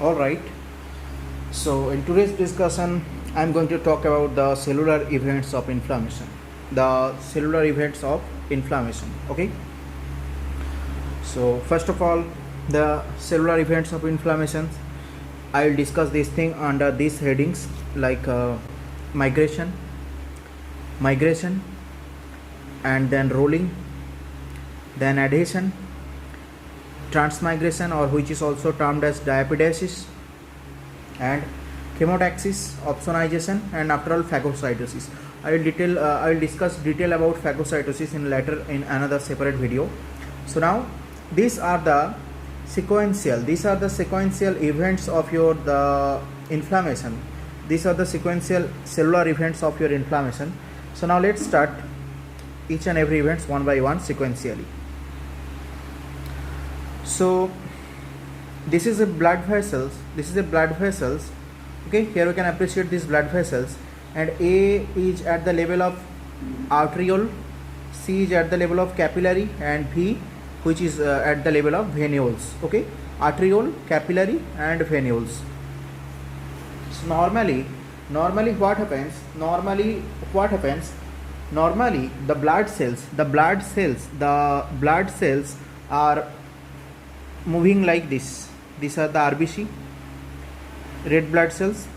All right. So in today's discussion, I'm going to talk about the cellular events of inflammation. The cellular events of inflammation. Okay. So first of all, the cellular events of inflammation. I will discuss this thing under these headings like migration, migration, and then rolling, then adhesion, transmigration, or which is also termed as diapedesis, and chemotaxis, opsonization, and after all phagocytosis. I will discuss detail about phagocytosis in later in another separate video. So now these are the sequential events of your the inflammation. These are the sequential cellular events of your inflammation. So now let's start each and every events one by one sequentially. So this is a blood vessels. Okay, here we can appreciate these blood vessels, and A is at the level of arteriole, C is at the level of capillary, and V which is at the level of venules. Okay, arteriole, capillary, and venules. So normally what happens? Normally the blood cells are moving like this. These are the RBC, red blood cells.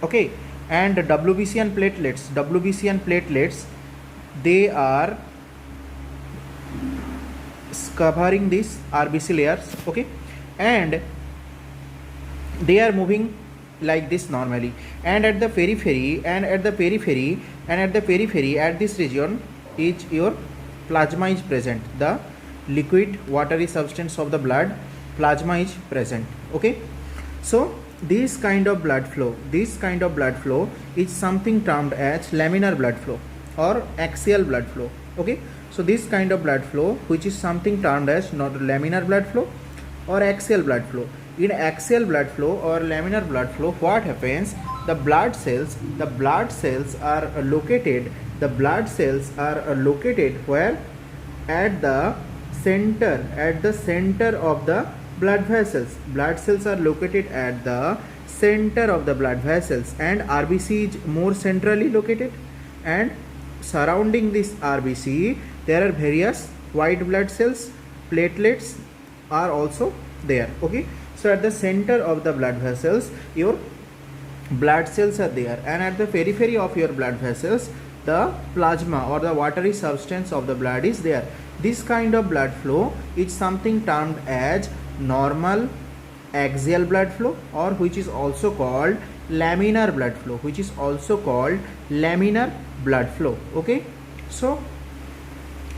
Okay, and WBC and platelets, they are covering these RBC layers. Okay, and they are moving like this normally, and at the periphery at this region is your plasma is present. The liquid watery substance of the blood, plasma is present. Okay, so this kind of blood flow is something termed as laminar blood flow or axial blood flow. Okay, so this kind of blood flow which is something termed as not laminar blood flow or axial blood flow. In axial blood flow or laminar blood flow, what happens? The blood cells are located where? At the center of the blood vessels. Blood cells are located at the center of the blood vessels, and RBC is more centrally located, and surrounding this RBC there are various white blood cells, platelets are also there. Okay, so at the center of the blood vessels your blood cells are there, and at the periphery of your blood vessels the plasma or the watery substance of the blood is there. This kind of blood flow is something termed as normal axial blood flow, or which is also called laminar blood flow. Okay, so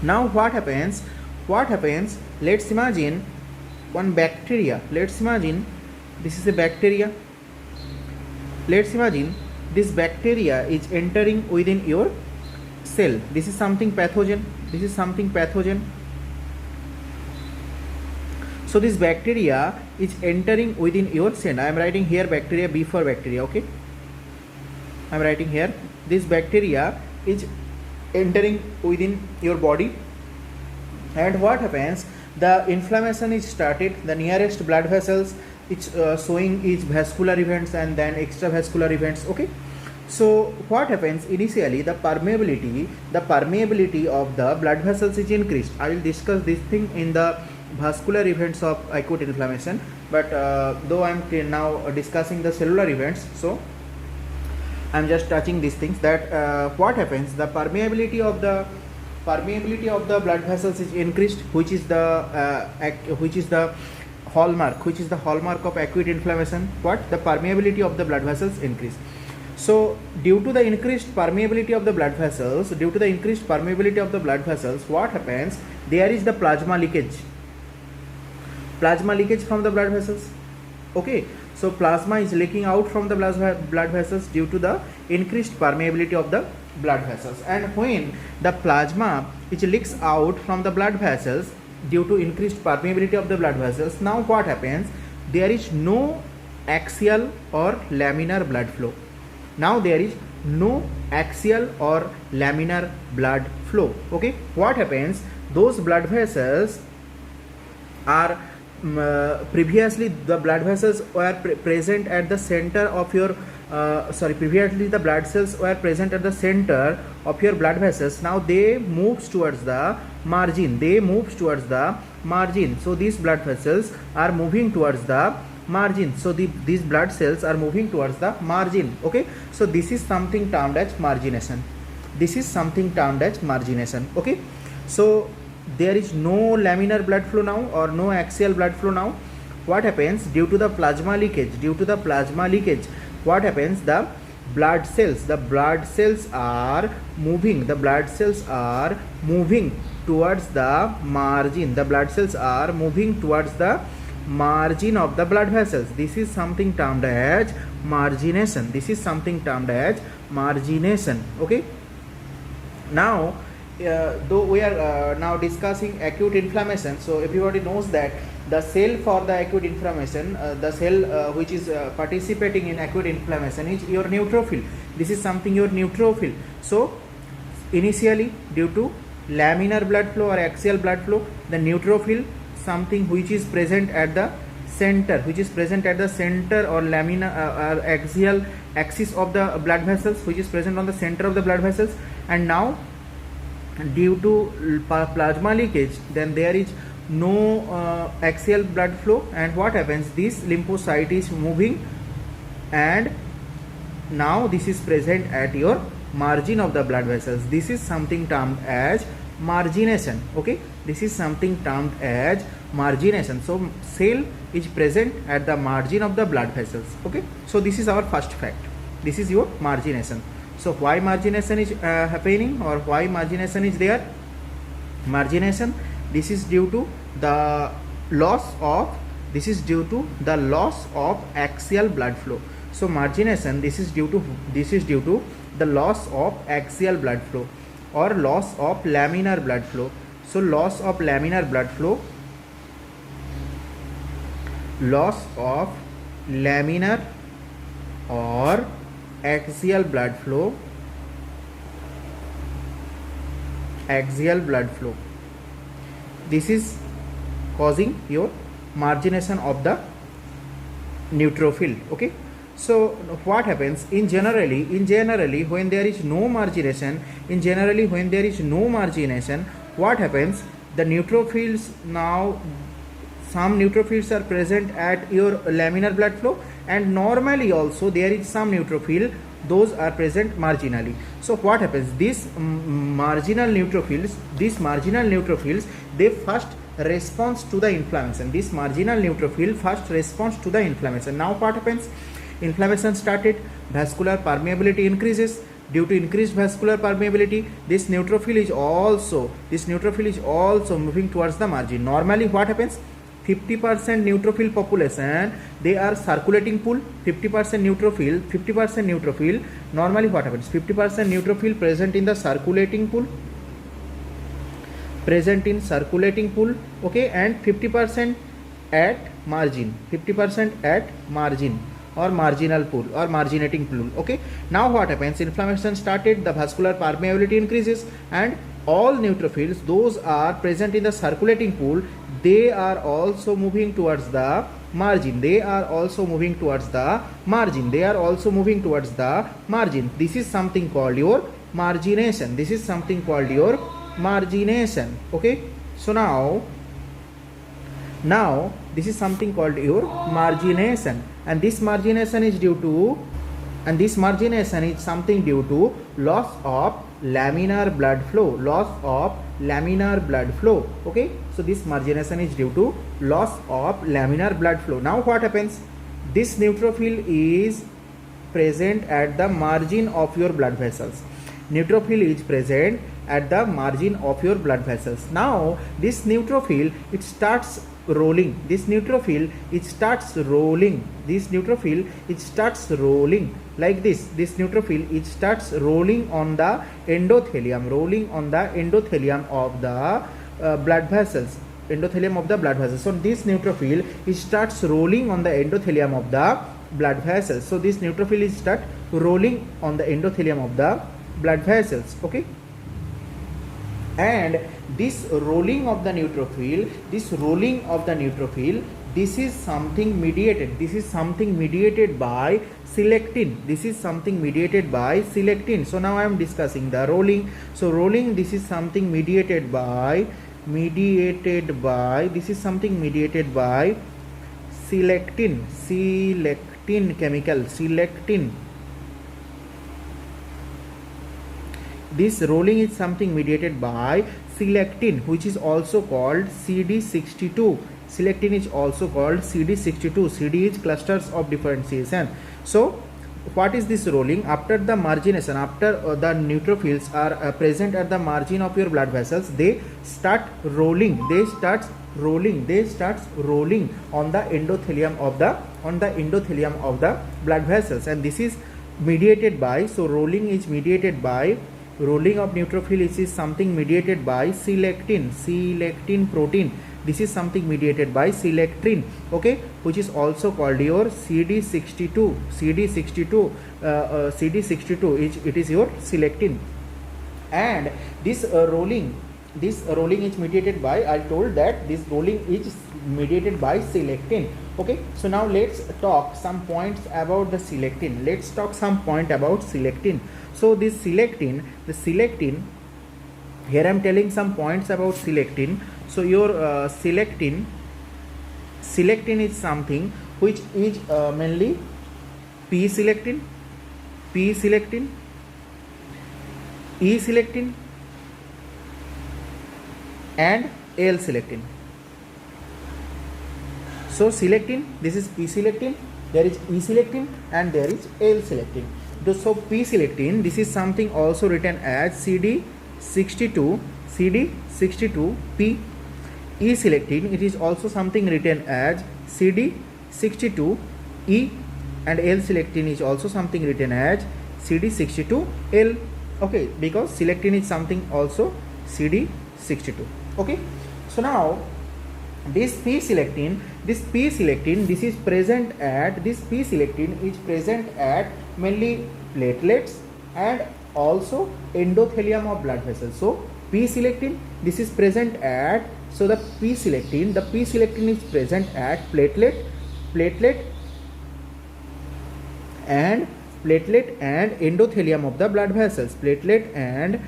now what happens? Let's imagine one bacteria. Let's imagine this is a bacteria. Let's imagine this bacteria is entering within your cell. This is something pathogen. So this bacteria is entering within your cell. I am writing here bacteria, B for bacteria. Okay, I am writing here this bacteria is entering within your body, and what happens? The inflammation is started. The nearest blood vessels it's showing is vascular events and then extravascular events. Okay, so what happens? Initially the permeability of the blood vessels is increased. I will discuss this thing in the vascular events of acute inflammation, but though I am now discussing the cellular events, so I am just touching these things that what happens? The permeability of the blood vessels is increased, which is the hallmark of acute inflammation. What? The permeability of the blood vessels increase. So due to the increased permeability of the blood vessels, what happens? There is the plasma leakage from the blood vessels. Okay, so plasma is leaking out from the blood vessels due to the increased permeability of the blood vessels. And when the plasma which leaks out from the blood vessels due to increased permeability of the blood vessels, now what happens? There is no axial or laminar blood flow. Now there is no axial or laminar blood flow. Okay, what happens? Those blood vessels are previously the blood vessels were present at the center of your previously the blood cells were present at the center of your blood vessels. Now they moves towards the margin, so these blood vessels are moving towards the margin, so these blood cells are moving towards the margin. Okay, so this is something termed as margination. Okay, so there is no laminar blood flow now or no axial blood flow now. What happens due to the plasma leakage? What happens? The blood cells are moving towards the margin. The blood cells are moving towards the margin of the blood vessels. This is something termed as margination. Okay, now though we are now discussing acute inflammation, so everybody knows that the cell for the acute inflammation, the cell which is participating in acute inflammation is your neutrophil. This is something your neutrophil. So initially, due to laminar blood flow or axial blood flow, the neutrophil, something which is present at the center, or laminar or axial axis of the blood vessels, which is present on the center of the blood vessels, and now due to plasma leakage, then there is no axial blood flow, and what happens? This lymphocyte is moving, and now this is present at your margin of the blood vessels. This is something termed as margination. Okay, so cell is present at the margin of the blood vessels. Okay, so this is our first fact. This is your margination. So why margination is happening, or why margination is there? Margination, this is due to the loss of axial blood flow. So margination, this is due to the loss of axial blood flow or loss of laminar blood flow. So loss of laminar blood flow, loss of laminar or axial blood flow, this is causing your margination of the neutrophil. Okay, so what happens in generally when there is no margination, what happens? The neutrophils, now some neutrophils are present at your laminar blood flow, and normally also there is some neutrophil, those are present marginally. So what happens? These marginal neutrophils, they first responds to the inflammation. This marginal neutrophil first responds to the inflammation. Now what happens? Inflammation started, vascular permeability increases. Due to increased vascular permeability, this neutrophil is also moving towards the margin. Normally what happens? 50% neutrophil population, they are circulating pool. 50% neutrophil. Normally what happens? 50% neutrophil present in the circulating pool, okay, and 50% at margin, or marginal pool or marginating pool. Okay, now what happens? Inflammation started, the vascular permeability increases, and all neutrophils, those are present in the circulating pool, they are also moving towards the margin. This is something called your margination. Okay, so now this is something called your margination, and this margination is something due to loss of laminar blood flow. Okay, so this margination is due to loss of laminar blood flow. Now what happens? This neutrophil is present at the margin of your blood vessels. Now this neutrophil, it starts rolling. Like this. This neutrophil, it starts rolling on the endothelium, of the blood vessels. So this neutrophil, it starts rolling on the endothelium of the blood vessels. So this neutrophil is start rolling on the endothelium of the blood vessels. Okay, And this rolling of the neutrophil, this is something mediated. This is something mediated by selectin. So now I am discussing the rolling. So rolling, this is something mediated by selectin chemical, selectin. This rolling is something mediated by selectin, which is also called CD62. Selectin is also called CD62. CD is clusters of differentiation. So what is this rolling? After the margination, after the neutrophils are present at the margin of your blood vessels, they start rolling. They start rolling on the endothelium of the blood vessels, and this is mediated by, so rolling is mediated by, rolling of neutrophil is something mediated by selectin protein. This is something mediated by selectin, okay, which is also called your CD62. CD62 is your selectin. And this rolling is mediated by, I told that this rolling is mediated by selectin. Okay, so now let's talk some points about the selectin. So this selectin, here I am telling some points about selectin. So your selectin is something which is mainly P-selectin, E-selectin, and L-selectin. So selectin, this is P-selectin, there is E-selectin, and there is L-selectin. So P-selectin, this is something also written as CD62P. E-selectin, it is also something written as CD62E, and L-selectin is also something written as CD62L. Okay, because selectin is something also CD62. Okay, so now this P-selectin, this P-selectin is present at mainly platelets and also endothelium of blood vessels. So P-selectin, this is present at, so the P-selectin is present at platelet and endothelium of the blood vessels. Endothelium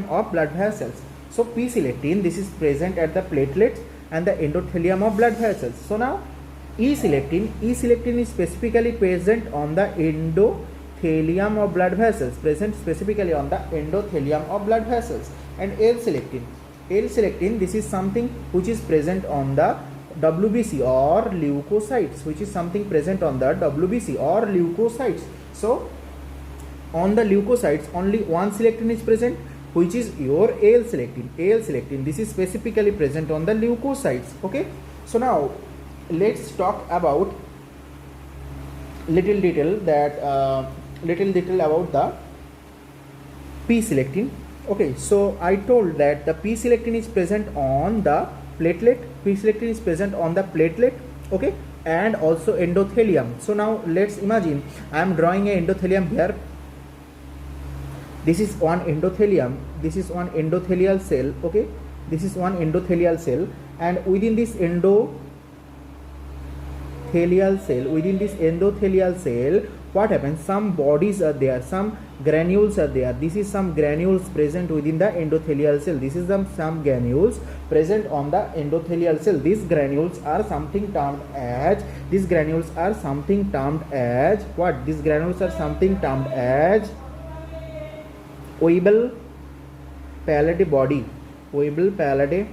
of blood vessels. So P-selectin, this is present at the platelets and the endothelium of blood vessels. So now E-selectin is specifically present on the endothelium of blood vessels, and L-selectin, this is something which is present on the WBC or leukocytes, So on the leukocytes only one selectin is present, which is your L-selectin. This is specifically present on the leukocytes. Okay, so now let's talk about little detail about the P-selectin. Okay, so I told that the P-selectin is present on the platelet. Okay, and also endothelium. So now let's imagine I am drawing a endothelium here. This is one endothelium. This is one endothelial cell. Okay, this is one endothelial cell, and within this endothelial cell, what happens? Some bodies are there, some granules are there. This is some granules present within the endothelial cell. This is some granules present on the endothelial cell. These granules are something termed as what? These granules are something termed as Weibel Palade body. Weibel Palade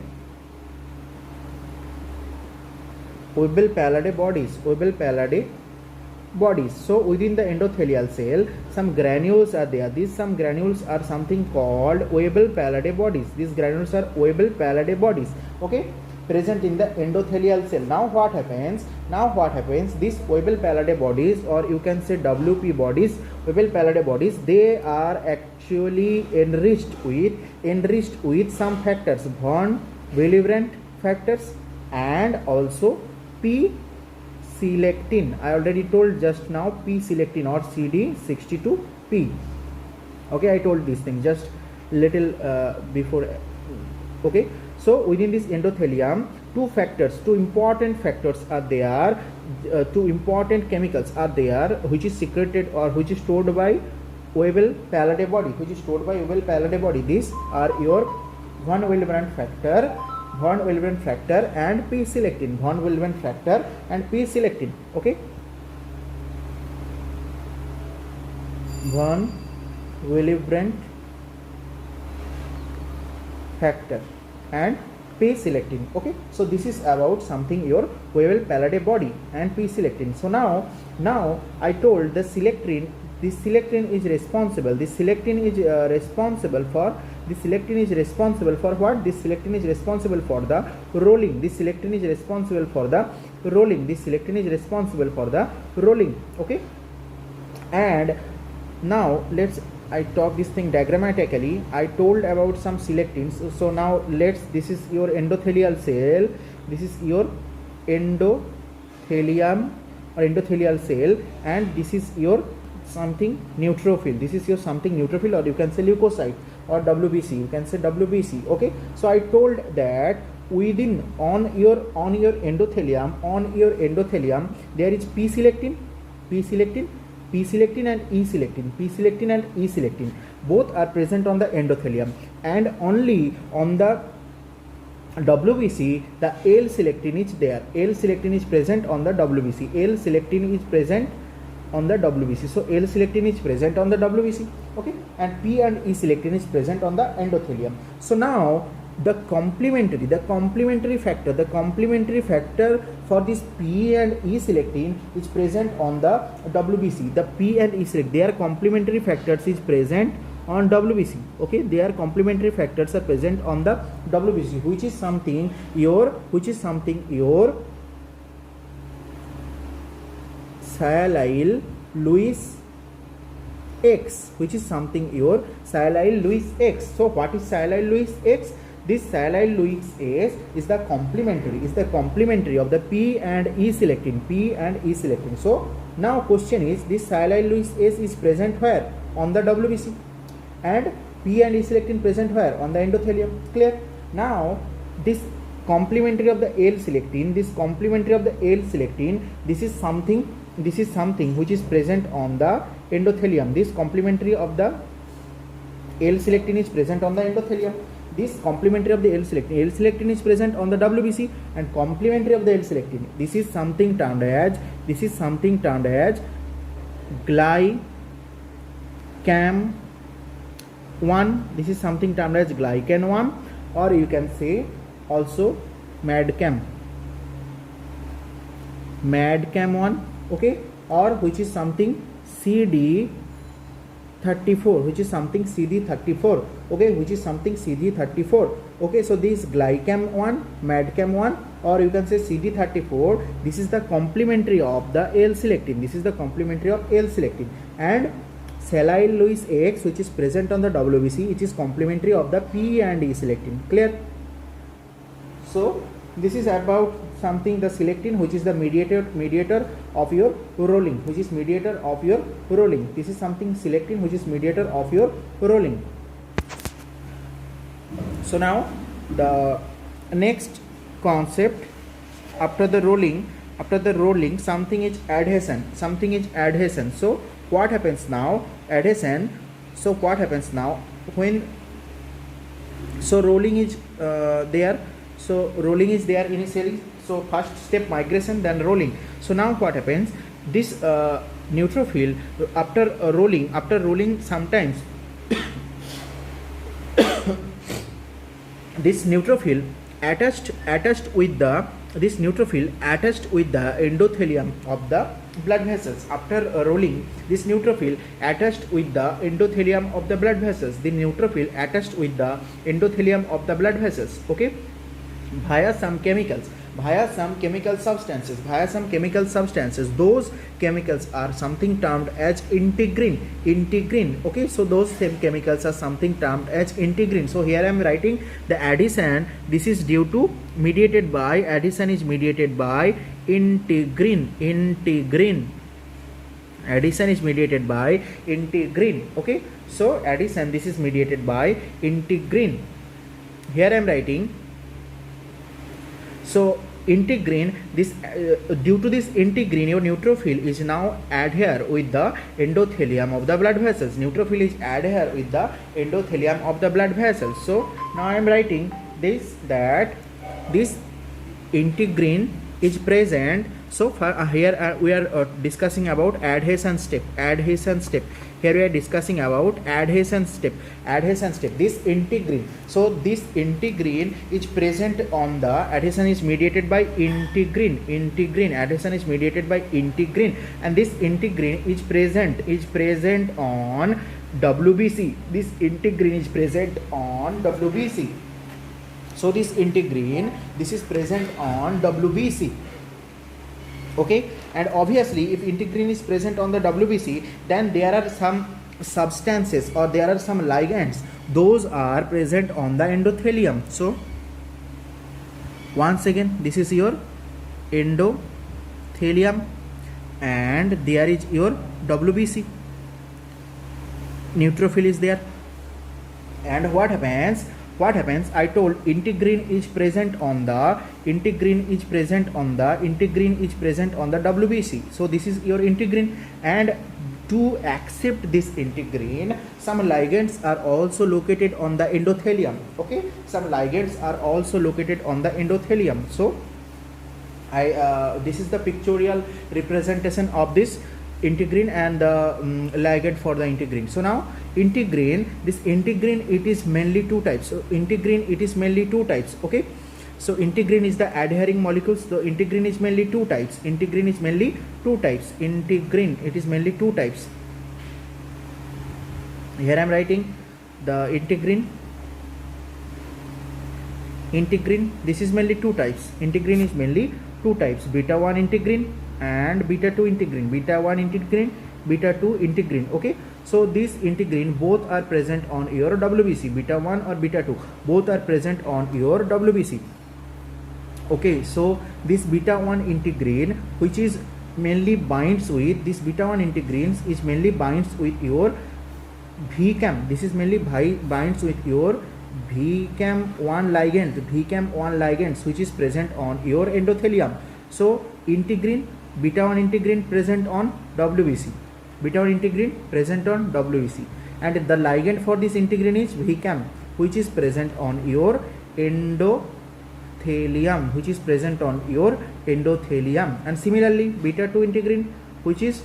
bodies. So within the endothelial cell, some granules are there. Some granules are something called Weibel Palade bodies. These granules are Weibel Palade bodies. Okay, present in the endothelial cell. Now what happens? These Weibel Palade bodies, or you can say WP bodies, Weibel Palade bodies, they are actually enriched with some factors, von Willebrand factors, and also P-selectin. I already told just now P-selectin or CD62P. Okay, I told this thing just little before. Okay, so within this endothelium, two important factors are there, two important chemicals are there, which is secreted or which is stored by Weber-Palade body, These are your von Willebrand factor, and P-selectin, Okay, von Willebrand factor and P-selectin. Okay, so this is about something your Weber-Palade body and P-selectin. So now I told the selectin. This selectin is responsible. This selectin is responsible for what? This selectin is responsible for the rolling. Okay, and now I talk this thing diagrammatically. I told about some selectins. So now this is your endothelial cell. This is your endothelium or endothelial cell, and this is your something neutrophil. Or you can say leukocyte or WBC. Okay, so I told that on your endothelium there is P-selectin and E-selectin. Both are present on the endothelium, and only on the WBC the L-selectin is there. L-selectin is present on the WBC. So L-selectin is present on the WBC. Okay, and P and E-selectin is present on the endothelium. So now the complementary factor for this P and E-selectin is present on the WBC. The P and E-selectin, their complementary factors is present on WBC. Okay, their complementary factors are present on the WBC, which is something your sialyl Lewis X, So what is sialyl Lewis X? This sialyl Lewis X is the complementary of the P and E-selectin. So now question is, this sialyl Lewis X is present where? On the WBC, and P and E-selectin present where? On the endothelium. Clear? Now this complementary of the L-selectin, this is something which is present on the endothelium. This complementary of the L-selectin is present on the endothelium. This complementary of the L-selectin is present on the WBC, and complementary of the L-selectin, this is something termed as glycam 1. This is something termed as glycan 1, or you can say also madcam 1. Okay, or which is something CD34, Okay, so this glycam 1, madcam 1, or you can say CD34, this is the complementary of the L-selectin. And sialyl Lewis X, which is present on the WBC, it is complementary of the P and E-selectin. Clear? So this is about something, the selectin, which is the mediator of your rolling. This is something selectin, which is mediator of your rolling. So now the next concept, after the rolling, something is adhesion. So what happens now? Adhesion. So what happens now when rolling is there? So rolling is there initially. So first step migration, then rolling. So now what happens? This neutrophil, after rolling sometimes this neutrophil attached with the endothelium of the blood vessels. After rolling, this neutrophil attached with the endothelium of the blood vessels. Okay, via some chemicals, chemical substances. Those chemicals are something termed as integrin. Okay, so those same chemicals are something termed as integrin. So here I am writing the adhesion. This is due to adhesion is mediated by integrin. Addition is mediated by integrin. Okay, so addition, this is mediated by integrin. Here I am writing, so integrin, this due to this integrin, your neutrophil is now adhere with the endothelium of the blood vessels. Neutrophil is adhere with the endothelium of the blood vessels. So now I am writing this, that this integrin is present. So here we are discussing about adhesion step. Here we are discussing about adhesion step. This integrin, so this integrin is present on the, adhesion is mediated by integrin. Adhesion is mediated by integrin, and this integrin is present on WBC. This integrin is present on WBC. So this integrin, this is present on WBC. Okay, and obviously if integrin is present on the WBC, then there are some substances or there are some ligands, those are present on the endothelium. So once again, this is your endothelium and there is your WBC. Neutrophil is there, and what happens, I told integrin is present on the WBC. So this is your integrin, and to accept this integrin, some ligands are also located on the endothelium. Okay, some ligands are also located on the endothelium. So this is the pictorial representation of this integrin and the ligand for the integrin. So now integrin, it is mainly two types. So integrin, it is mainly two types. Okay, so integrin is the adhering molecules. So integrin is mainly two types. Integrin, it is mainly two types. Here I am writing the integrin, this is mainly two types. Integrin is mainly two types, beta 1 integrin and beta 2 integrin. Beta 1 integrin, beta 2 integrin. Okay, so this integrin both are present on your WBC. Beta 1 or beta 2, both are present on your WBC. Okay, so this beta 1 integrin, which is mainly binds with, this beta 1 integrins is mainly binds with your VCAM. This is mainly binds with your VCAM1 ligands, which is present on your endothelium. So integrin, beta 1 integrin present on WBC. And the ligand for this integrin is VCAM, which is present on your endothelium. And similarly, beta 2 integrin, which is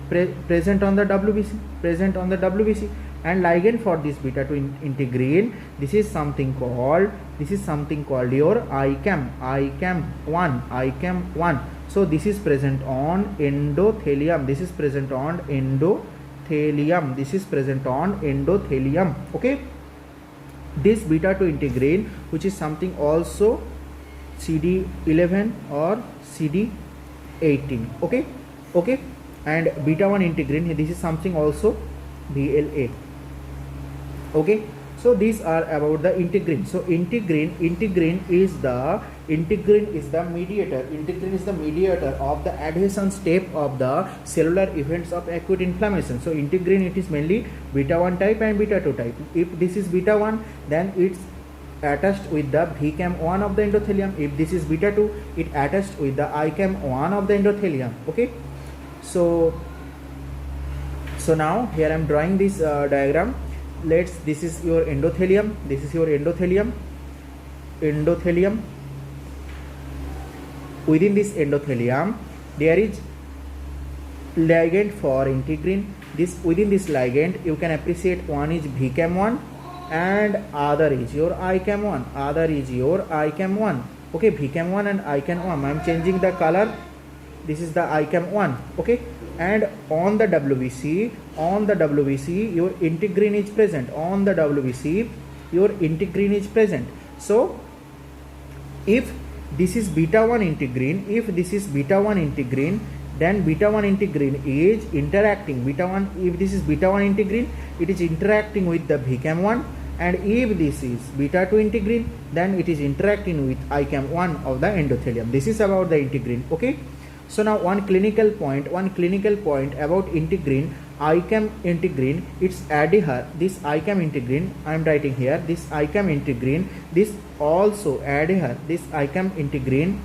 present on the WBC. And ligand for this beta 2 integrin, this is something called your ICAM1. So this is present on endothelium. Okay, this beta 2 integrin, which is something also CD11 or CD18. Okay, and beta 1 integrin, this is something also BLA. Okay, so these are about the integrin. So integrin is the mediator. Integrin is the mediator of the adhesion step of the cellular events of acute inflammation. So integrin, it is mainly beta 1 type and beta 2 type. If this is beta 1, then it's attached with the VCAM1 of the endothelium. If this is beta 2, it attached with the ICAM1 of the endothelium. Okay, so now here I am drawing this diagram. This is your endothelium. Within this endothelium, there is ligand for integrin. Within this ligand, you can appreciate one is VCAM1 and other is your ICAM1. Okay, VCAM1 and ICAM1. I am changing the color. This is the ICAM1. Okay, and on the WBC, your integrin is present. So if this is beta 1 integrin, then beta 1 integrin is interacting. If this is beta 1 integrin, it is interacting with the VCAM1, and if this is beta 2 integrin, then it is interacting with ICAM1 of the endothelium. This is about the integrin. Okay, So now one clinical point about integrin, ICAM integrin, it's adhere, this ICAM integrin, I am writing here, this ICAM integrin, this also adhere, this ICAM integrin,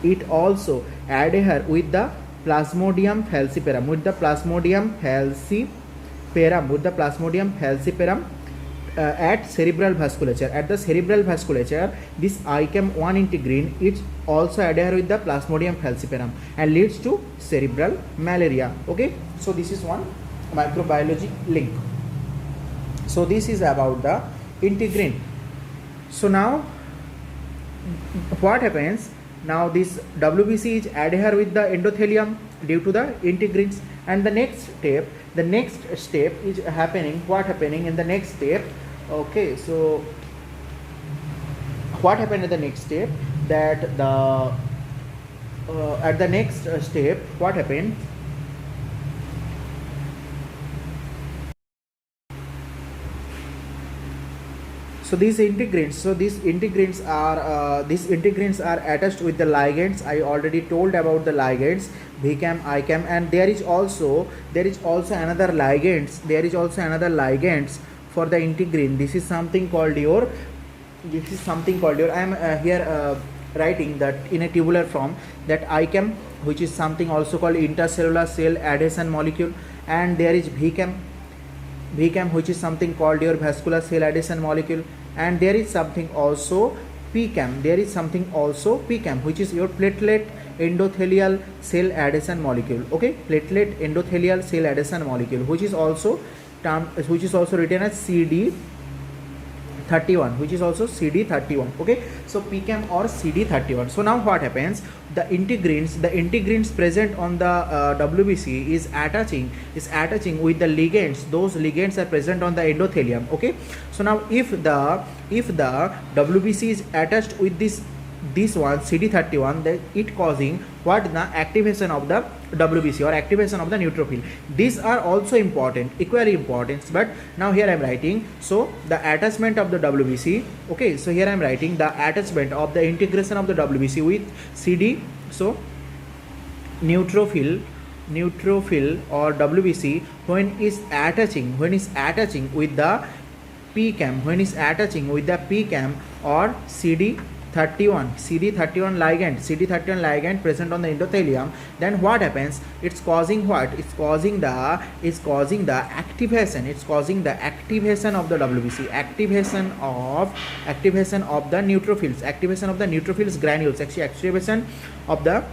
it also adhere with the Plasmodium falciparum, at cerebral vasculature. At the cerebral vasculature, this ICAM1 integrin, it also adhere with the Plasmodium falciparum and leads to cerebral malaria. Okay, so this is one microbiology link. So this is about the integrin. So now what happens? Now this WBC is adhere with the endothelium due to the integrins, and the next step is happening. What happening in the next step? Okay, so what happened in the next step? That the at the next step, what happened? So these integrins are attached with the ligands. I already told about the ligands, VCAM, ICAM, and there is also another ligands. For the integrin. This is something called your. I am here writing that in a tubular form, that ICAM, which is something also called intercellular cell adhesion molecule, and there is VCAM, which is something called your vascular cell adhesion molecule, and there is something also PCAM, which is your platelet endothelial cell adhesion molecule. Okay, platelet endothelial cell adhesion molecule, which is also written as CD31, okay, so PCAM or CD31. So now what happens? The integrins present on the WBC is attaching with the ligands. Those ligands are present on the endothelium. Okay, so now if the WBC is attached with this one CD31, that it causing what? The activation of the WBC or activation of the neutrophil. These are also important, equally important, but now here I am writing, so the attachment of the WBC. Okay, so here I am writing the attachment of the integration of the WBC with CD. So neutrophil or WBC when is attaching with the PCAM, or CD31 ligand present on the endothelium, then what happens? It's causing what? It's causing the activation of the WBC, activation of the neutrophils granules, actually activation of the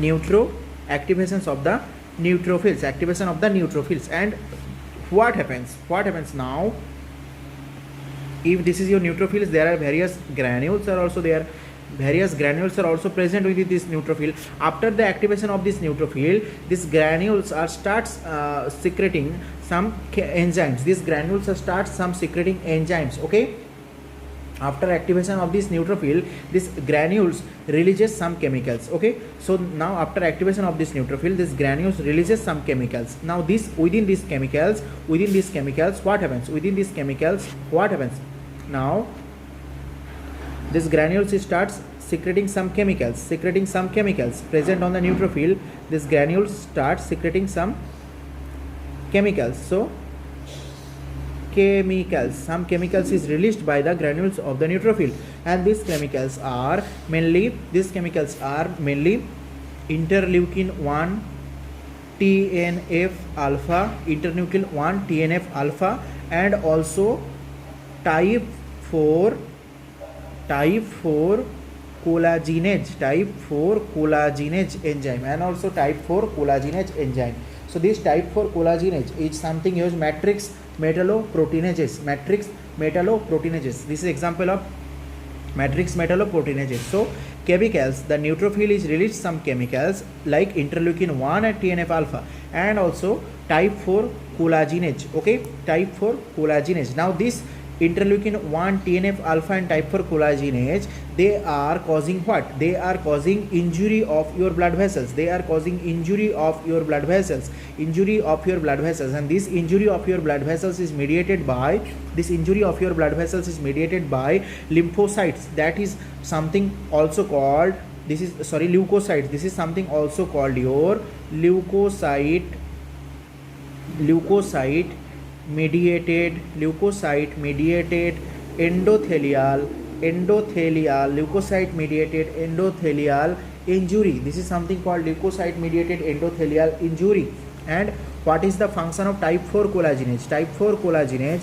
neutrophils. And what happens now? If this is your neutrophils, there are various granules are also present with this neutrophil. After the activation of this neutrophil, these granules starts secreting some enzymes. Okay, after activation of this neutrophil, this granules releases some chemicals. Okay, so now after activation of this neutrophil, this granules releases some chemicals. Now within these chemicals, what happens? Now this granules starts secreting some chemicals present on the neutrophil. This granules starts secreting some chemicals. So some chemicals is released by the granules of the neutrophil, and these chemicals are mainly interleukin 1 TNF alpha, and also type 4 collagenase enzyme, and also type 4 collagenase enzyme. So this type 4 collagenase is something used matrix metalloproteinases. This is example of matrix metalloproteinases. So chemicals, the neutrophil is released some chemicals like interleukin 1 and TNF alpha, and also type 4 collagenase. Okay, type 4 collagenase. Now this interleukin 1, TNF alpha, and type 4 collagenase, they are causing what? They are causing injury of your blood vessels. Injury of your blood vessels, and this injury of your blood vessels is mediated by lymphocytes. That is something also called this is sorry leukocytes, this is something also called your leukocyte mediated endothelial leukocyte mediated endothelial injury. This is something called leukocyte mediated endothelial injury. And what is the function of type 4 collagenase? Type 4 collagenase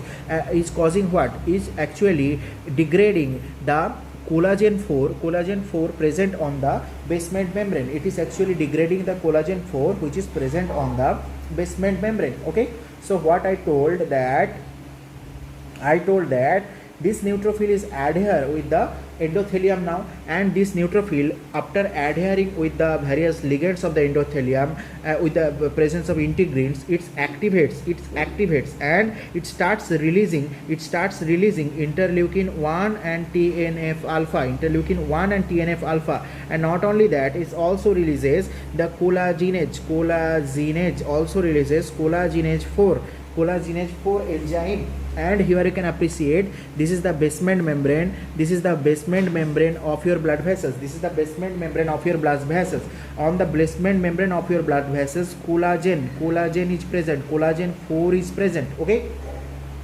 is causing what? Is actually degrading the collagen 4 present on the basement membrane. It is actually degrading the collagen 4 which is present on the basement membrane. Okay, so what I told that this neutrophil is adhere with the endothelium now, and this neutrophil, after adhering with the various ligands of the endothelium with the presence of integrins, it activates and it starts releasing interleukin 1 and TNF alpha, and not only that, it also releases the collagenase also releases collagenase 4 enzyme. And here you can appreciate, this is the basement membrane of your blood vessels. On the basement membrane of your blood vessels, collagen is present, collagen 4 is present. Okay,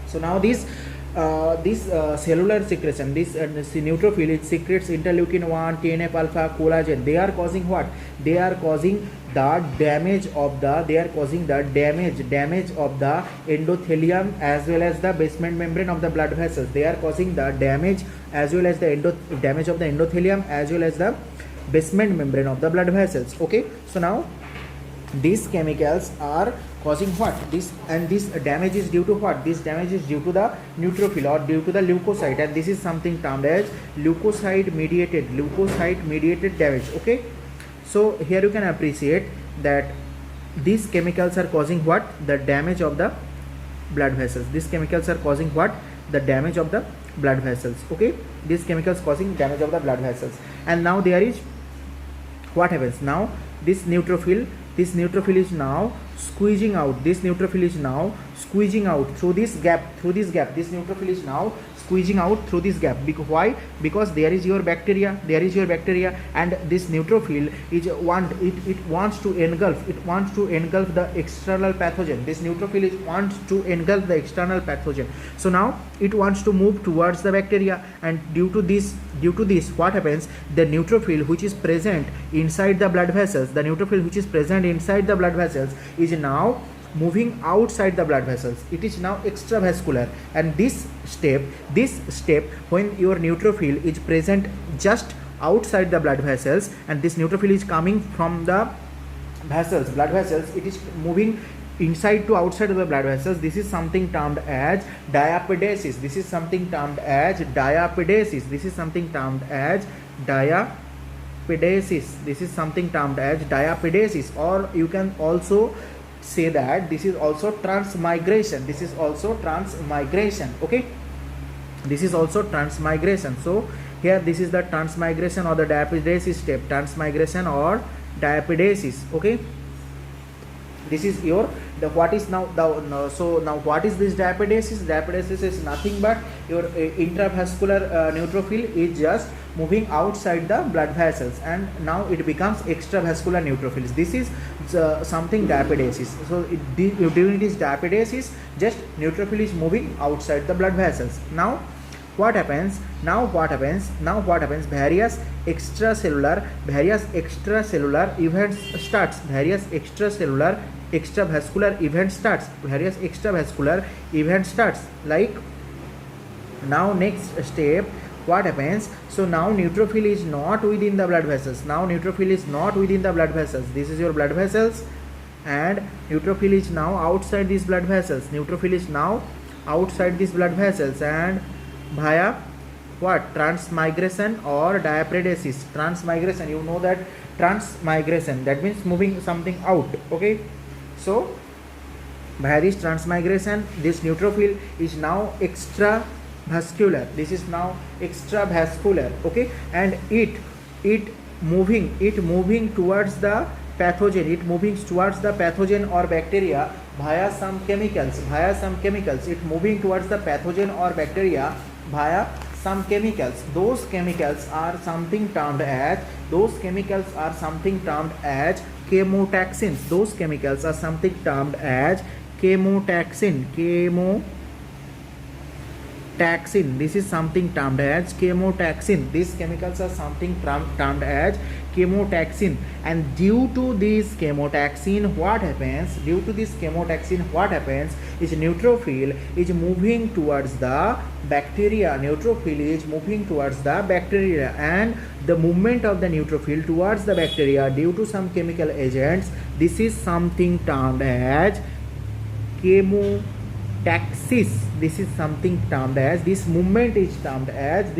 so now this cellular secretion, this neutrophil, it secretes interleukin 1, TNF alpha, collagen. They are causing what? They are causing the damage of the endothelium as well as the basement membrane of the blood vessels. They are causing the damage as well as the damage of the endothelium as well as the basement membrane of the blood vessels. Okay, so now these chemicals are causing what? This damage is due to what? This damage is due to the neutrophil or due to the leukocyte, and this is something termed as leukocyte mediated damage. Okay, so here you can appreciate that these chemicals are causing what? The damage of the blood vessels. These chemicals are causing what? The damage of the blood vessels. Okay, these chemicals causing damage of the blood vessels. And now there is what happens now? This neutrophil is now squeezing out. This neutrophil is now squeezing out through this gap. This neutrophil is now squeezing out through this gap. Why? Because there is your bacteria, and this neutrophil is wants to engulf the external pathogen. This neutrophil wants to engulf the external pathogen. So now it wants to move towards the bacteria, and due to this what happens? The neutrophil which is present inside the blood vessels, is now moving outside the blood vessels. It is now extravascular, and this step when your neutrophil is present just outside the blood vessels, and this neutrophil is coming from the blood vessels, it is moving inside to outside of the blood vessels. This is something termed as diapedesis. Or you can also say that this is also transmigration. Okay, this is also transmigration. So here this is the transmigration or the diapedesis step, okay. This is your what is now so now what is this diapedesis? Diapedesis is nothing but your intravascular neutrophil is just moving outside the blood vessels, and now it becomes extravascular neutrophils. This is something diapedesis. So during this diapedesis, just neutrophil is moving outside the blood vessels. Now what happens? Various extracellular events starts. Extravascular event starts. Like now next step, what happens? So now neutrophil is not within the blood vessels. This is your blood vessels, and neutrophil is now outside these blood vessels. And via what? Transmigration or diapedesis. Transmigration, you know that transmigration, that means moving something out. Okay, so via this transmigration, this neutrophil is now extravascular. Okay, and it moving towards the pathogen or bacteria via some chemicals. It moving towards the pathogen or bacteria via some chemicals. Those chemicals are something termed as chemotaxins. Those chemicals are something termed as chemotaxin. This is something termed as chemotaxin. These chemicals are something termed as chemotaxin. And due to this chemotaxin, what happens? Is neutrophil is moving towards the bacteria. And the movement of the neutrophil towards the bacteria due to some chemical agents, this is something termed as chemotaxis. This movement is termed as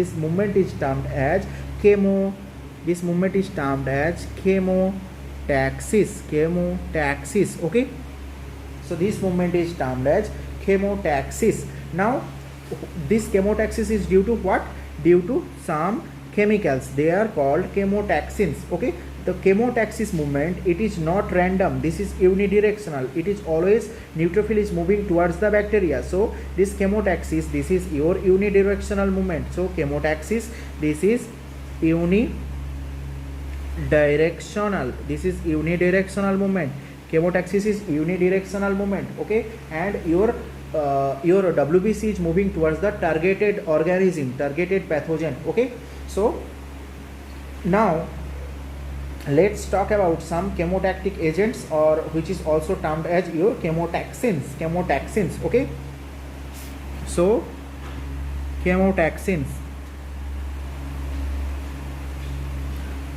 chemotaxis. Okay, so this movement is termed as chemotaxis. Now this chemotaxis is due to what? Due to some chemicals. They are called chemotaxins. Okay, the chemotaxis movement, it is not random. This is unidirectional. It is always neutrophil is moving towards the bacteria. So this chemotaxis, this is your unidirectional movement. So chemotaxis, this is unidirectional. Movement. Chemotaxis is unidirectional movement. Okay, and your WBC is moving towards the targeted organism, targeted pathogen. Okay, so now let's talk about some chemotactic agents, or which is also termed as your chemotaxins. Okay, so chemotaxins.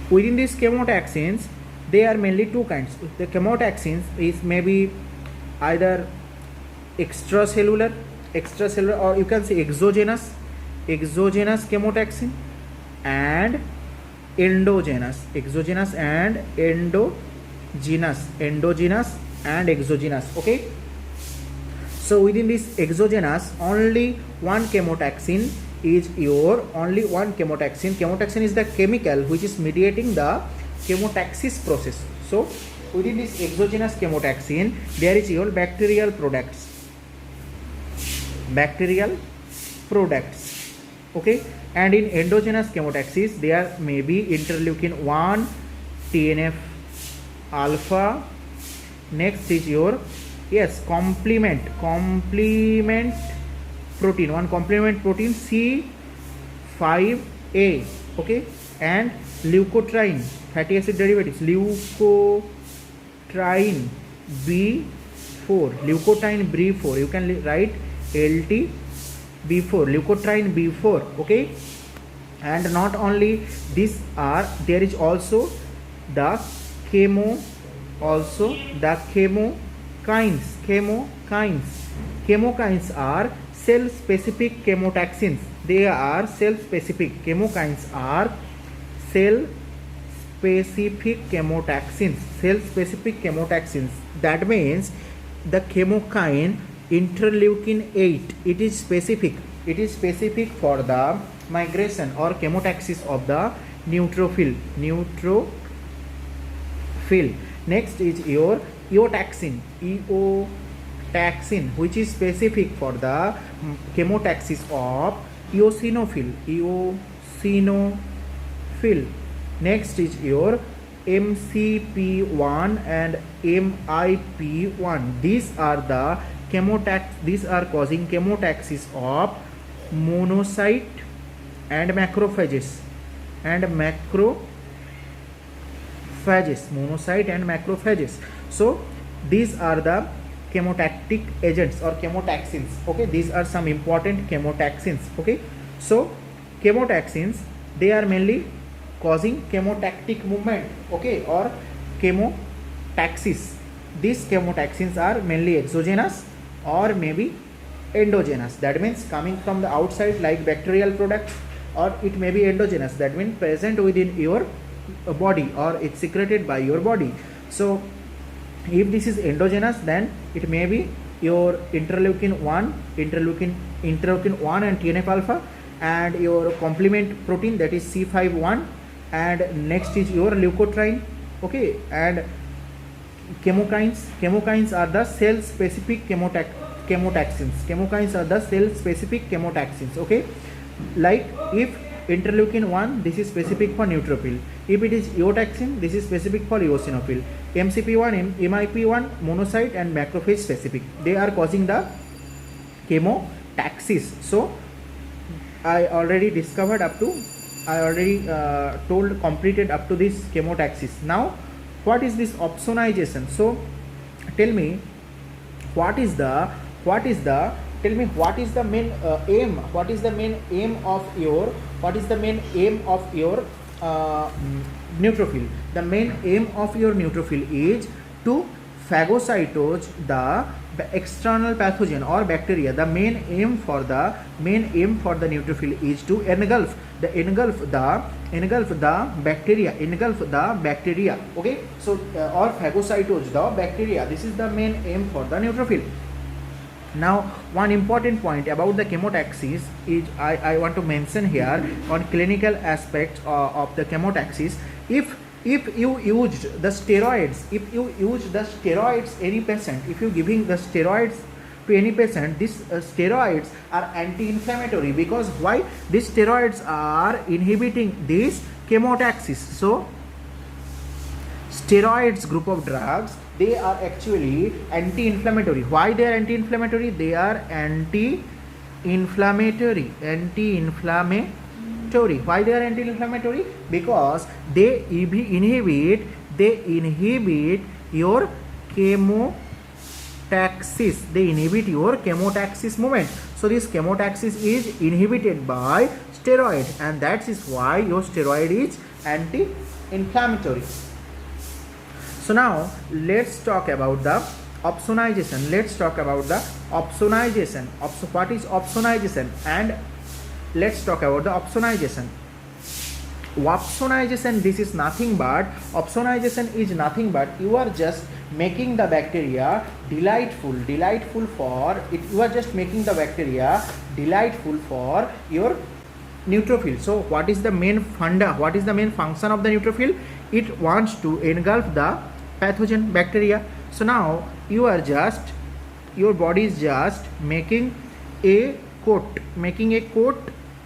Within these chemotaxins, there are mainly two kinds. The chemotaxins is maybe either extracellular, or you can say exogenous chemotaxin, and endogenous and exogenous. Okay, so within this exogenous, only one chemotaxin. Chemotaxin is the chemical which is mediating the chemotaxis process. So within this exogenous chemotaxin, there is your bacterial products. Okay, and in endogenous chemotaxis, there may be interleukin 1, TNF alpha. Next is your complement protein, one complement protein C5a. Okay, and leukotriene, fatty acid derivatives, leukotriene B4, you can write LT-B4, leukotriene B4. Okay, and not only these are, there is also the chemokines are cell specific chemotaxins. They are cell specific. Chemokines are cell specific chemotaxins. That means the chemokine interleukin 8, it is specific for the migration or chemotaxis of the neutrophil. Next is your eotaxin, which is specific for the chemotaxis of eosinophil. Next is your MCP1 and MIP1. These are the these are causing chemotaxis of monocyte and macrophages. So these are the chemotactic agents or chemotaxins. Okay, these are some important chemotaxins. Okay, so chemotaxins, they are mainly causing chemotactic movement. Okay, or chemotaxis. These chemotaxins are mainly exogenous or maybe endogenous. That means coming from the outside like bacterial products, or it may be endogenous. That means present within your body, or it's secreted by your body. So if this is endogenous, then it may be your interleukin 1 and TNF alpha, and your complement protein, that is C5-1, and next is your leukotriene. Okay, and chemokines are the cell specific chemotaxins. Okay, Like if interleukin 1, this is specific for neutrophil. If it is eotaxin, this is specific for eosinophil. MCP1, MIP1, monocyte and macrophage specific. They are causing the chemotaxis. So I already discovered up to, I already completed up to this chemotaxis. Now what is this opsonization? So tell me what is the tell me what is the main aim, what is the main aim of your neutrophil. The main aim of your neutrophil is to phagocytose the external pathogen or bacteria. The main aim for the neutrophil is to engulf the bacteria. Okay, so or phagocytose the bacteria. This is the main aim for the neutrophil. Now one important point about the chemotaxis is I want to mention here on clinical aspects of the chemotaxis. If you used the steroids, any patient, if you giving the steroids to any patient, these steroids are anti-inflammatory. Because why? These steroids are inhibiting this chemotaxis. So steroids group of drugs, they are actually anti-inflammatory. Why they are anti-inflammatory? They are anti-inflammatory. Why they are anti-inflammatory? Because they inhibit your chemotaxis. They inhibit your chemotaxis movement. So this chemotaxis is inhibited by steroid, and that is why your steroid is anti-inflammatory. So now let's talk about the opsonization. What is opsonization? And let's talk about the opsonization. This is nothing but, opsonization is nothing but you are just making the bacteria delightful for it. You are just making the bacteria delightful for your neutrophil. So what is the main what is the main function of the neutrophil? It wants to engulf the pathogen bacteria. So now your body is just making a coat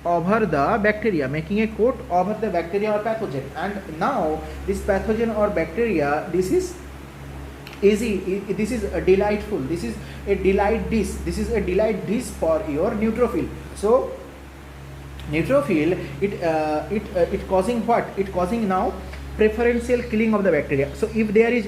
over the bacteria, or pathogen. And now this pathogen or bacteria, this is easy, this is a delightful, this is a delight dish for your neutrophil. So neutrophil, it causing what? It causing now preferential killing of the bacteria. So if there is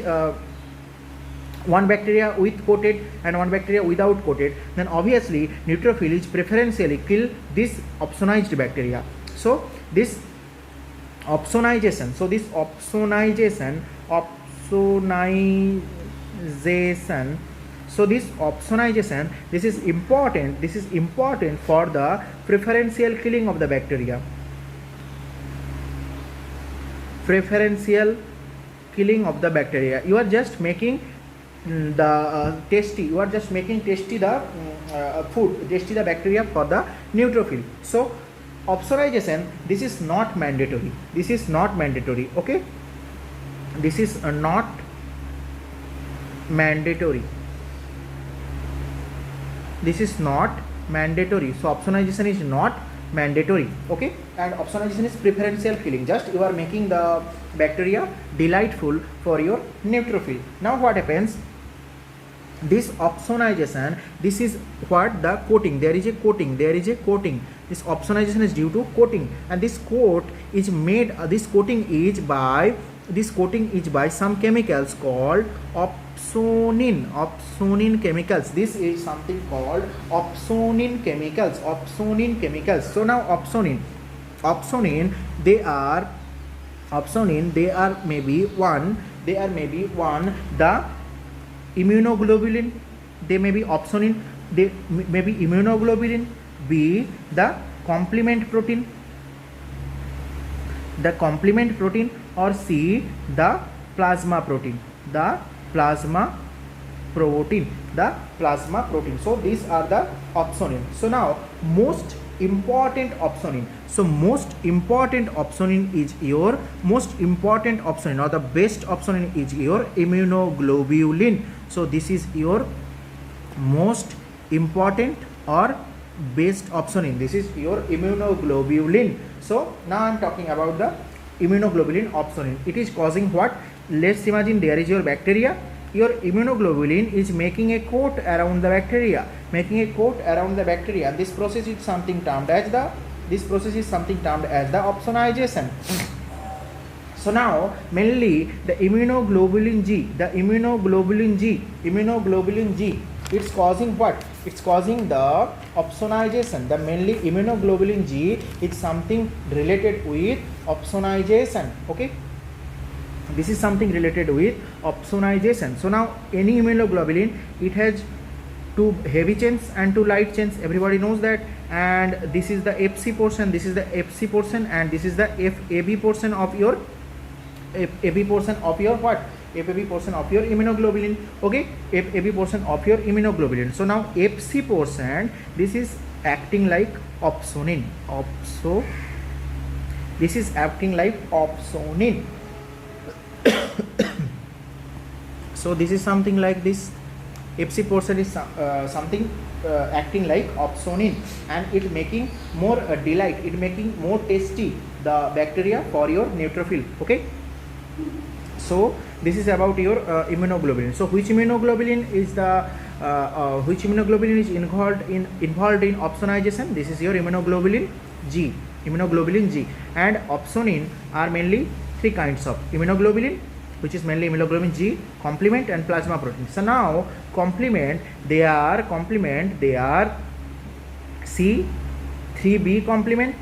one bacteria with coated and one bacteria without coated, then obviously neutrophil is preferentially kill this opsonized bacteria. So this opsonization, this is important for the preferential killing of the bacteria. You are just making the tasty the bacteria for the neutrophil. So opsonization, this is not mandatory. Okay, this is not mandatory. So opsonization is not mandatory. Okay, and opsonization is preferential killing. Just you are making the bacteria delightful for your neutrophil. Now what happens? This opsonization, this is what the coating. There is a coating. This opsonization is due to coating, and this coat is made. This coating is by some chemicals called opsonin chemicals. This is something called opsonin chemicals. So now opsonin, they are maybe one the immunoglobulin. They may be opsonin, they may be immunoglobulin. B, the complement protein, or C, the plasma protein. So these are the opsonin. So now most important opsonin is your or the best opsonin is your immunoglobulin. So this is your most important or based opsonin. This is your immunoglobulin. So now I am talking about the immunoglobulin opsonin. It is causing what? Let's imagine there is your bacteria. Your immunoglobulin is making a coat around the bacteria, This process is something termed as the opsonization. So now mainly the immunoglobulin G, it's causing what? It's causing the opsonization. The mainly immunoglobulin G is something related with opsonization. Okay, this is something related with opsonization. So now any immunoglobulin, it has two heavy chains and two light chains, everybody knows that, and this is the FC portion, and this is the FAB portion of your what? FAB portion of your immunoglobulin. Okay, FAB portion of your immunoglobulin. So now FC portion, this is acting like opsonin. This is acting like opsonin. So this is something like this. FC portion is something acting like opsonin, and it making more delight, it making more tasty the bacteria for your neutrophil. Okay, so this is about your immunoglobulin. So which immunoglobulin is involved in opsonization? This is your immunoglobulin G. And opsonin are mainly three kinds of immunoglobulin, which is mainly immunoglobulin G, complement, and plasma protein. So now complement, they are C3b complement,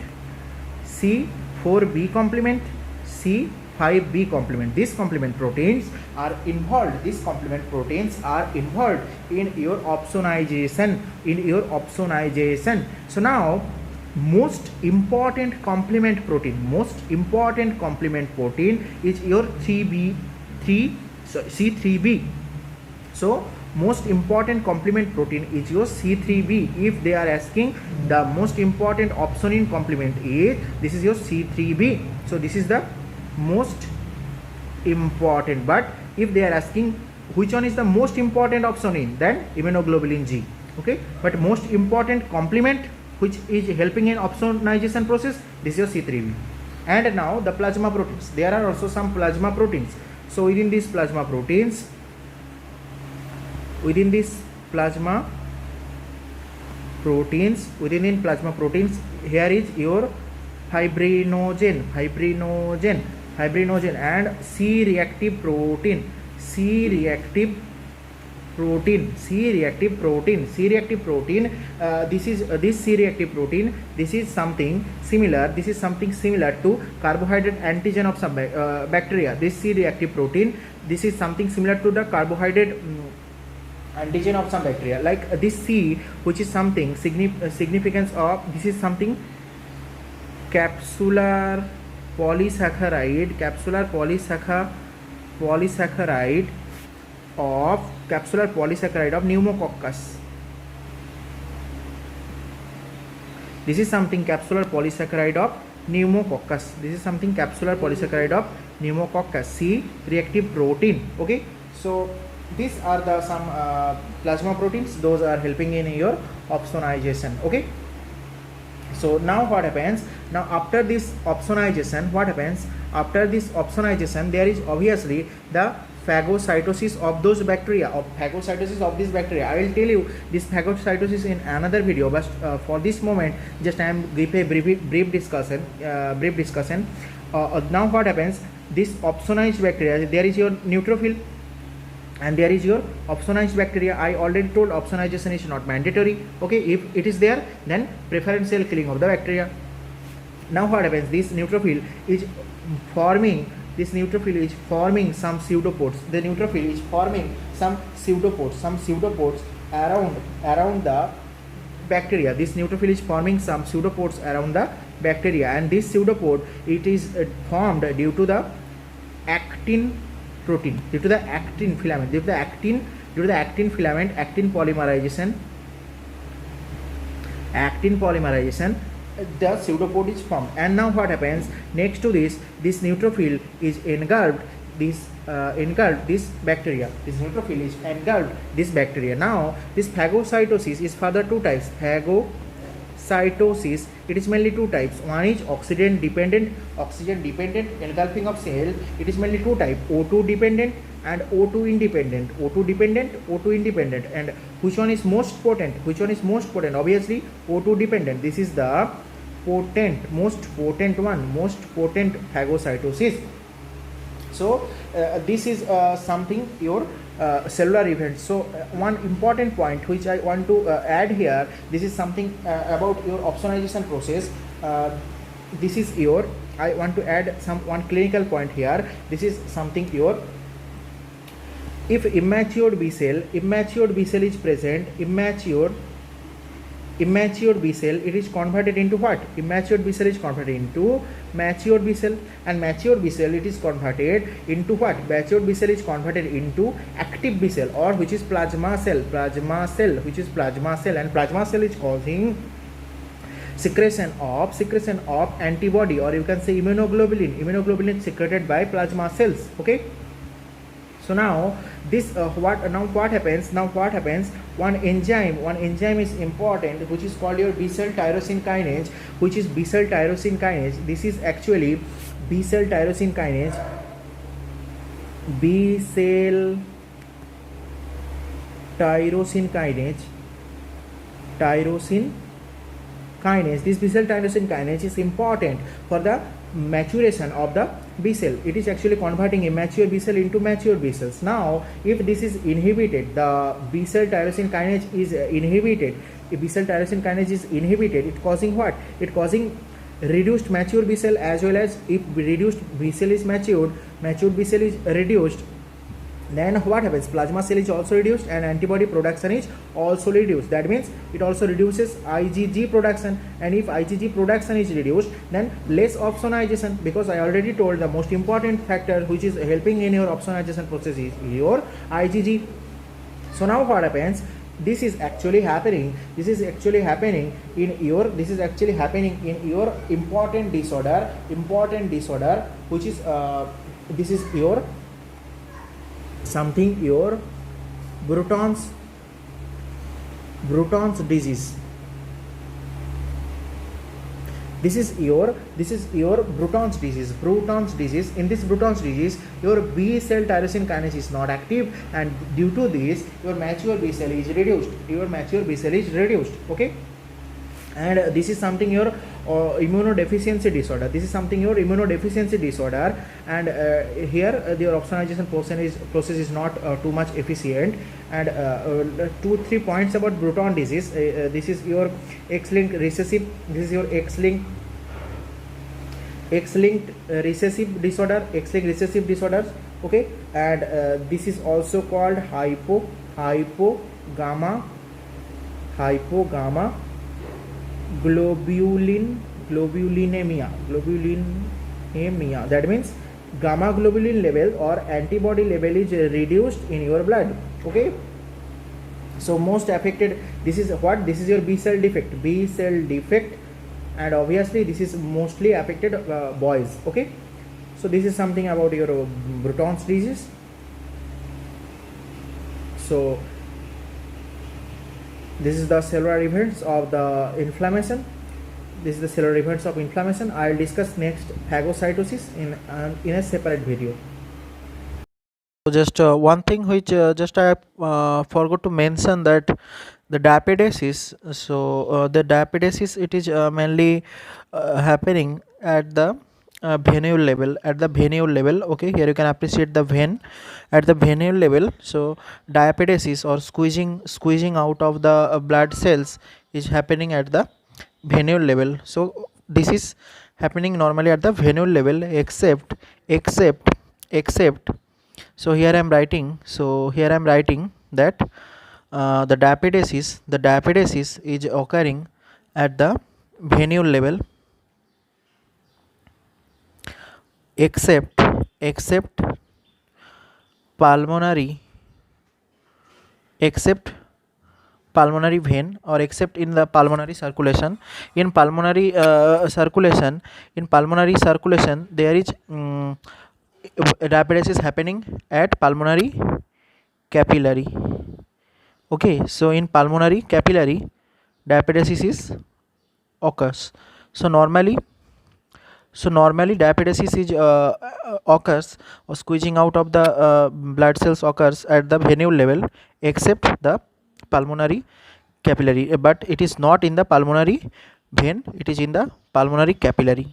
C4b complement, C5b complement. These complement proteins are involved in your opsonization. So now most important complement protein is your C3b. So most important complement protein is your C3b. If they are asking the most important opsonin complement is, this is your C3b. So this is the most important. But if they are asking which one is the most important opsonin, then immunoglobulin G. Okay, but most important complement which is helping in opsonization process, this is your C3b. And now the plasma proteins, there are also some plasma proteins. So within these plasma proteins, here is your fibrinogen and C-reactive protein. This C-reactive protein, this is something similar to carbohydrate antigen of some bacteria. This C-reactive protein, this is something similar to the carbohydrate antigen of some bacteria. Like this C, which is something significance of, this is something capsular polysaccharide of pneumococcus. This is something capsular polysaccharide of pneumococcus. C reactive protein. Okay, so these are the some plasma proteins, those are helping in your opsonization. Okay, so now what happens? Now after this opsonization, there is obviously the phagocytosis of those bacteria, I will tell you this phagocytosis in another video, but for this moment just I am give a brief discussion. Now what happens? This opsonized bacteria, there is your neutrophil and there is your opsonized bacteria. I already told opsonization is not mandatory. Okay, if it is there, then preferential killing of the bacteria. Now what happens? This neutrophil is forming some pseudopods. The neutrophil is forming some pseudopods around the bacteria. This neutrophil is forming some pseudopods around the bacteria, and this pseudopod, it is formed due to the actin protein, due to the actin filament, actin polymerization, the pseudopod is formed. And now what happens? Next to this neutrophil is engulfed this bacteria. This neutrophil is engulfed this bacteria. Now this phagocytosis is further two types: phagocytosis, it is mainly two types. One is oxygen dependent engulfing of cell. It is mainly two types, O2 dependent and O2 independent. O2 independent. And which one is most potent? Obviously O2 dependent. This is the most potent phagocytosis. So this is something your cellular event. So one important point which I want to add here, this is something about your opsonization process. This is your, I want to add one clinical point here. This is something your, if immature B cell is present, immature B cell, it is converted into what? Immature B cell is converted into mature B cell, and mature B cell, it is converted into what? Mature B cell is converted into active B cell, or which is plasma cell, and plasma cell is causing secretion of antibody, or you can say immunoglobulin secreted by plasma cells. Okay, so now this what happens? One enzyme is important, which is called your B cell tyrosine kinase, This is actually B cell tyrosine kinase. This B cell tyrosine kinase is important for the maturation of the B cell. It is actually converting immature B cell into mature B cells. Now if this is inhibited, the B cell tyrosine kinase is inhibited. If B cell tyrosine kinase is inhibited, it causing what? It causing reduced mature B cell, as well as if reduced B cell is matured B cell is reduced, then what happens? Plasma cell is also reduced and antibody production is also reduced. That means it also reduces IgG production, and if IgG production is reduced, then less opsonization, because I already told the most important factor which is helping in your opsonization process is your IgG. So now what happens? This is actually happening in your important disorder, which is this is your something your Bruton's disease. This is your Bruton's disease. In this Bruton's disease, your B cell tyrosine kinase is not active, and due to this your mature B cell is reduced. Okay, and this is something your immunodeficiency disorder. And here the opsonization process is not too much efficient. And 2-3 points about Bruton disease. This is your X-linked recessive. X-linked recessive disorder. Okay, and this is also called hypogamma globulinemia. That means gamma globulin level or antibody level is reduced in your blood. Okay, so most affected, this is what? This is your B cell defect, and obviously this is mostly affected boys. Okay, so this is something about your Bruton's disease. So this is the cellular events of the inflammation. I will discuss next phagocytosis in a separate video. So just one thing which just I forgot to mention, that the diapedesis. So the diapedesis, it is mainly happening at the venule level. Okay, here you can appreciate the vein at the venule level. So diapedesis, or squeezing out of the blood cells, is happening at the venule level. So this is happening normally at the venule level, except so here I am writing that the diapedesis is occurring at the venule level, except pulmonary vein, or except in the pulmonary circulation. In pulmonary circulation, there is diapedesis happening at pulmonary capillary. Okay, so in pulmonary capillary, diapedesis is occurs. So normally diapedesis is occurs, or squeezing out of the blood cells occurs at the venule level, except the pulmonary capillary, but it is not in the pulmonary vein, it is in the pulmonary capillary.